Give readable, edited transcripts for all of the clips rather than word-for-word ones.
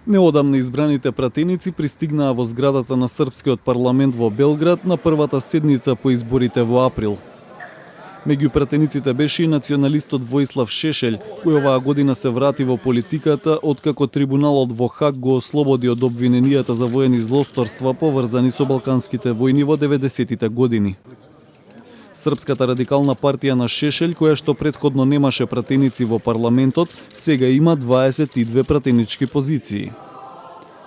Неодамна избраните пратеници пристигнаа во зградата на Српскиот парламент во Белград на првата седница по изборите во април. Меѓу пратениците беше и националистот Воислав Шешелј, кој оваа година се врати во политиката откако трибуналот во Хаг го ослободи од обвиненијата за воени злосторства поврзани со балканските војни во 90-тите години. Српската радикална партија на Шешелј, која што претходно немаше пратеници во парламентот, сега има 22 пратенички позиции.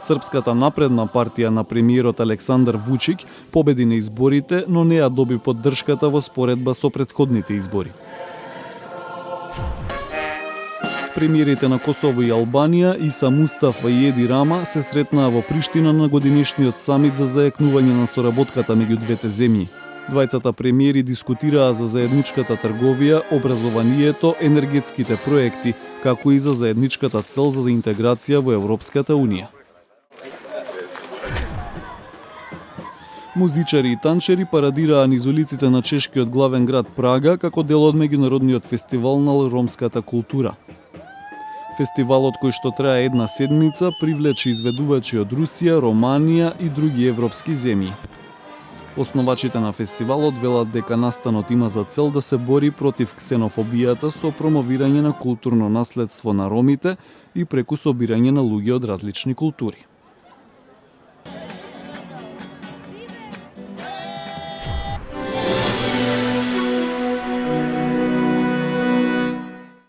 Српската напредна партија на премиерот Александар Вучик победи на изборите, но не ја доби поддршката во споредба со претходните избори. Премиерите на Косово и Албанија Иса Мустафа и Еди Рама се сретнаа во Приштина на годинешниот самит за зајакнување на соработката меѓу двете земји. Двајцата премиери дискутираа за заедничката трговија, образованието, енергетските проекти, како и за заедничката цел за интеграција во Европската Унија. Музичари и танчери парадираа низ улиците на чешкиот главен град Прага како дел од меѓународниот фестивал на ромската култура. Фестивалот, кој што трае една седмица, привлече изведувачи од Русија, Романија и други европски земји. Основачите на фестивалот велат дека настанот има за цел да се бори против ксенофобијата со промовирање на културно наследство на ромите и преку собирање на луѓе од различни култури.